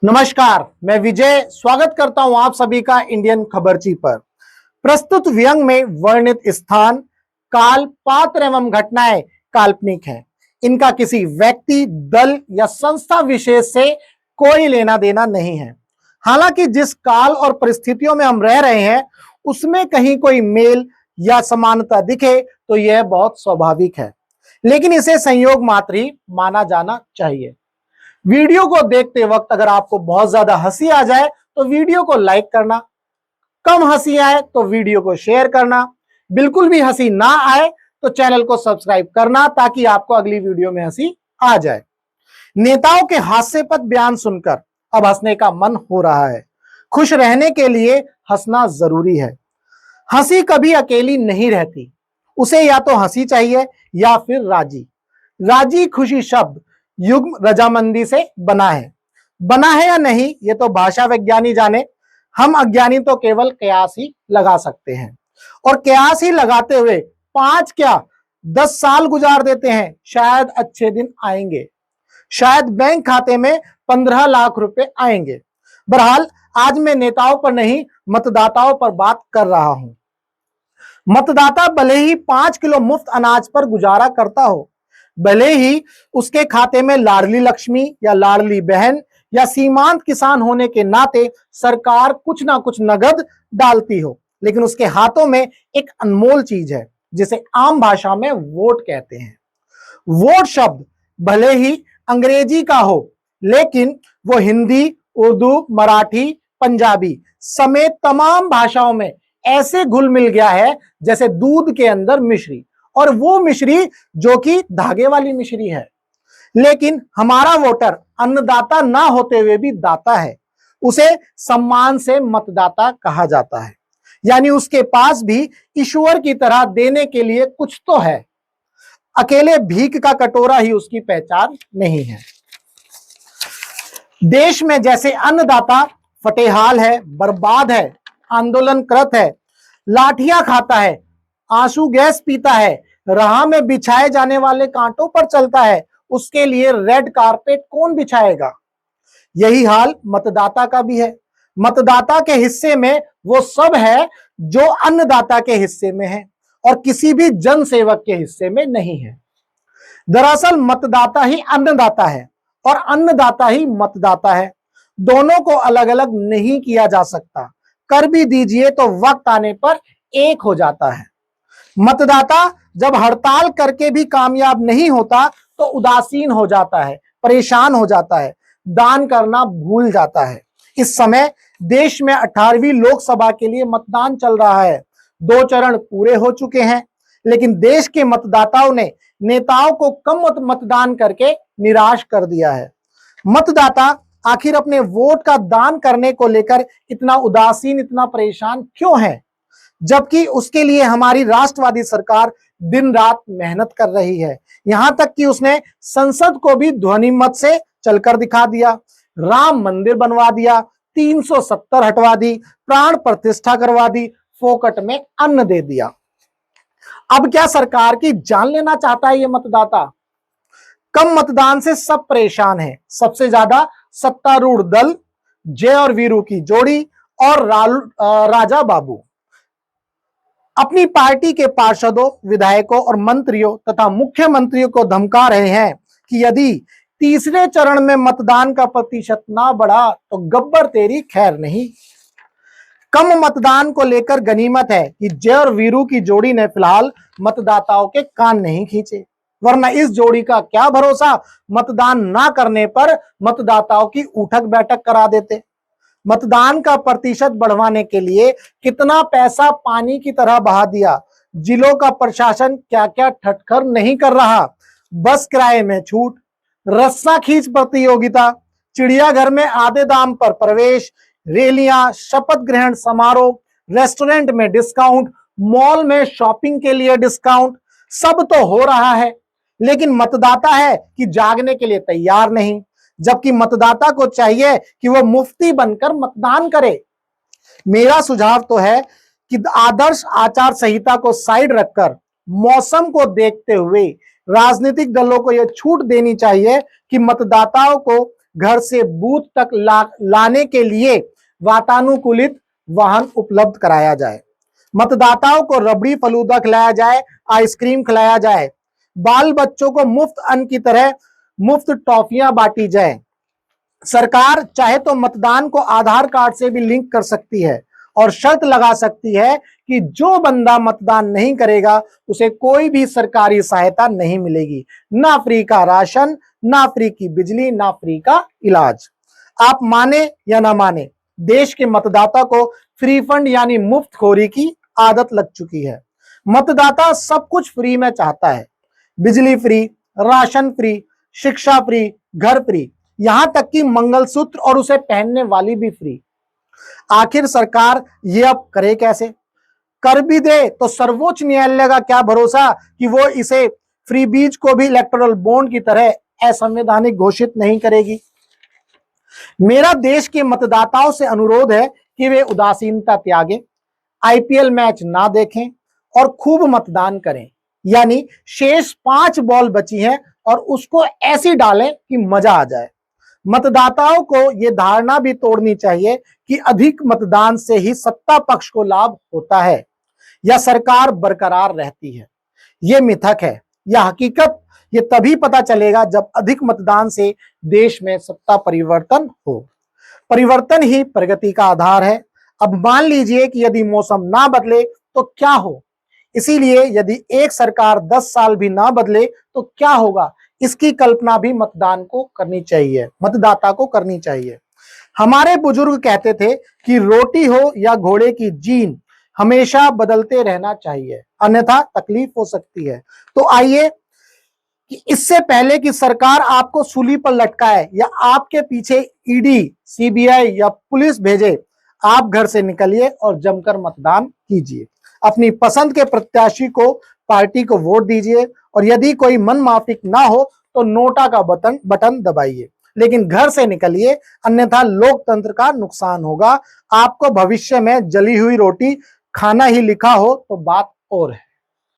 नमस्कार, मैं विजय स्वागत करता हूं आप सभी का इंडियन खबरची पर। प्रस्तुत व्यंग में वर्णित स्थान, काल, पात्र एवं घटनाएं काल्पनिक हैं। इनका किसी व्यक्ति, दल या संस्था विशेष से कोई लेना देना नहीं है। हालांकि जिस काल और परिस्थितियों में हम रह रहे हैं उसमें कहीं कोई मेल या समानता दिखे तो यह बहुत स्वाभाविक है, लेकिन इसे संयोग मात्र ही माना जाना चाहिए। वीडियो को देखते वक्त अगर आपको बहुत ज्यादा हंसी आ जाए तो वीडियो को लाइक करना, कम हंसी आए तो वीडियो को शेयर करना, बिल्कुल भी हंसी ना आए तो चैनल को सब्सक्राइब करना ताकि आपको अगली वीडियो में हंसी आ जाए। नेताओं के हास्यास्पद बयान सुनकर अब हंसने का मन हो रहा है। खुश रहने के लिए हंसना जरूरी है। हंसी कभी अकेली नहीं रहती, उसे या तो हंसी चाहिए या फिर राजी। राजी खुशी शब्द युग्म रजामंदी से बना है या नहीं ये तो भाषा विज्ञानी जाने। हम अज्ञानी तो केवल कयास ही लगा सकते हैं, और कयास ही लगाते हुए 5 क्या 10 साल गुजार देते हैं। शायद अच्छे दिन आएंगे, शायद बैंक खाते में 15 लाख रुपए आएंगे। बहरहाल आज मैं नेताओं पर नहीं मतदाताओं पर बात कर रहा हूं। मतदाता भले ही 5 किलो मुफ्त अनाज पर गुजारा करता हो, भले ही उसके खाते में लाडली लक्ष्मी या लाडली बहन या सीमांत किसान होने के नाते सरकार कुछ ना कुछ नगद डालती हो, लेकिन उसके हाथों में एक अनमोल चीज है जिसे आम भाषा में वोट कहते हैं। वोट शब्द भले ही अंग्रेजी का हो, लेकिन वो हिंदी, उर्दू, मराठी, पंजाबी समेत तमाम भाषाओं में ऐसे घुल मिल गया है जैसे दूध के अंदर मिश्री, और वो मिश्री जो कि धागे वाली मिश्री है। लेकिन हमारा वोटर अन्नदाता ना होते हुए भी दाता है। उसे सम्मान से मतदाता कहा जाता है, यानी उसके पास भी ईश्वर की तरह देने के लिए कुछ तो है। अकेले भीख का कटोरा ही उसकी पहचान नहीं है। देश में जैसे अन्नदाता फटेहाल है, बर्बाद है, आंदोलनकृत है, लाठियां खाता है, आंसू गैस पीता है, राह में बिछाए जाने वाले कांटों पर चलता है, उसके लिए रेड कारपेट कौन बिछाएगा? यही हाल मतदाता का भी है। मतदाता के हिस्से में वो सब है जो अन्नदाता के हिस्से में है और किसी भी जन सेवक के हिस्से में नहीं है। दरअसल मतदाता ही अन्नदाता है और अन्नदाता ही मतदाता है। दोनों को अलग अलग नहीं किया जा सकता। कर भी दीजिए तो वक्त आने पर एक हो जाता है। मतदाता जब हड़ताल करके भी कामयाब नहीं होता तो उदासीन हो जाता है, परेशान हो जाता है, दान करना भूल जाता है। इस समय देश में 18वीं लोकसभा के लिए मतदान चल रहा है। 2 चरण पूरे हो चुके हैं, लेकिन देश के मतदाताओं ने नेताओं को कम मतदान करके निराश कर दिया है। मतदाता आखिर अपने वोट का दान करने को लेकर इतना उदासीन, इतना परेशान क्यों है, जबकि उसके लिए हमारी राष्ट्रवादी सरकार दिन रात मेहनत कर रही है। यहां तक कि उसने संसद को भी ध्वनि मत से चलकर दिखा दिया, राम मंदिर बनवा दिया, 370 हटवा दी, प्राण प्रतिष्ठा करवा दी, फोकट में अन्न दे दिया। अब क्या सरकार की जान लेना चाहता है ये मतदाता? कम मतदान से सब परेशान है। सबसे ज्यादा सत्तारूढ़ दल, जय और वीरू की जोड़ी और राजा बाबू अपनी पार्टी के पार्षदों, विधायकों और मंत्रियों तथा मुख्यमंत्रियों को धमका रहे हैं कि यदि तीसरे चरण में मतदान का प्रतिशत ना बढ़ा तो गब्बर तेरी खैर नहीं। कम मतदान को लेकर गनीमत है कि जय और वीरू की जोड़ी ने फिलहाल मतदाताओं के कान नहीं खींचे, वरना इस जोड़ी का क्या भरोसा मतदान ना करने पर मतदाताओं की उठक बैठक करा देते। मतदान का प्रतिशत बढ़वाने के लिए कितना पैसा पानी की तरह बहा दिया। जिलों का प्रशासन क्या क्या ठटकर नहीं कर रहा। बस किराए में छूट, रस्सा खींच प्रतियोगिता, चिड़ियाघर में आधे दाम पर प्रवेश, रैलियां, शपथ ग्रहण समारोह, रेस्टोरेंट में डिस्काउंट, मॉल में शॉपिंग के लिए डिस्काउंट, सब तो हो रहा है, लेकिन मतदाता है कि जागने के लिए तैयार नहीं। जबकि मतदाता को चाहिए कि वो मुफ्ती बनकर मतदान करे। मेरा सुझाव तो है कि आदर्श आचार संहिता को साइड रखकर मौसम को देखते हुए राजनीतिक दलों को यह छूट देनी चाहिए कि मतदाताओं को घर से बूथ तक लाने के लिए वातानुकूलित वाहन उपलब्ध कराया जाए। मतदाताओं को रबड़ी फलूदा खिलाया जाए, आइसक्रीम खिलाया जाए, बाल बच्चों को मुफ्त अन्न की तरह मुफ्त टॉफियां बांटी जाए। सरकार चाहे तो मतदान को आधार कार्ड से भी लिंक कर सकती है और शर्त लगा सकती है कि जो बंदा मतदान नहीं करेगा उसे कोई भी सरकारी सहायता नहीं मिलेगी, ना फ्री का राशन, ना फ्री की बिजली, ना फ्री का इलाज। आप माने या ना माने, देश के मतदाता को फ्री फंड यानी मुफ्तखोरी की आदत लग चुकी है। मतदाता सब कुछ फ्री में चाहता है, बिजली फ्री, राशन फ्री, शिक्षा फ्री, घर फ्री, यहां तक कि मंगलसूत्र और उसे पहनने वाली भी फ्री। आखिर सरकार ये अब करे कैसे? कर भी दे तो सर्वोच्च न्यायालय का क्या भरोसा कि वो इसे फ्री बीज को भी इलेक्टोरल बॉन्ड की तरह असंवैधानिक घोषित नहीं करेगी। मेरा देश के मतदाताओं से अनुरोध है कि वे उदासीनता त्यागें, आईपीएल मैच ना देखें और खूब मतदान करें। यानी शेष 5 बॉल बची हैं और उसको ऐसी डालें कि मजा आ जाए। मतदाताओं को यह धारणा भी तोड़नी चाहिए कि अधिक मतदान से ही सत्ता पक्ष को लाभ होता है या सरकार बरकरार रहती है। यह मिथक है। यह हकीकत ये तभी पता चलेगा जब अधिक मतदान से देश में सत्ता परिवर्तन हो। परिवर्तन ही प्रगति का आधार है। अब मान लीजिए कि यदि मौसम ना बदले तो क्या हो? इसीलिए यदि एक सरकार 10 साल भी ना बदले तो क्या होगा, इसकी कल्पना भी मतदान को करनी चाहिए, मतदाता को करनी चाहिए। हमारे बुजुर्ग कहते थे कि रोटी हो या घोड़े की जीन, हमेशा बदलते रहना चाहिए, अन्यथा तकलीफ हो सकती है। तो आइए कि इससे पहले कि सरकार आपको सूली पर लटकाए या आपके पीछे ईडी, सीबीआई या पुलिस भेजे, आप घर से निकलिए और जमकर मतदान कीजिए। अपनी पसंद के प्रत्याशी को, पार्टी को वोट दीजिए और यदि कोई मन माफिक ना हो तो नोटा का बटन दबाइए, लेकिन घर से निकलिए, अन्यथा लोकतंत्र का नुकसान होगा। आपको भविष्य में जली हुई रोटी खाना ही लिखा हो तो बात और है।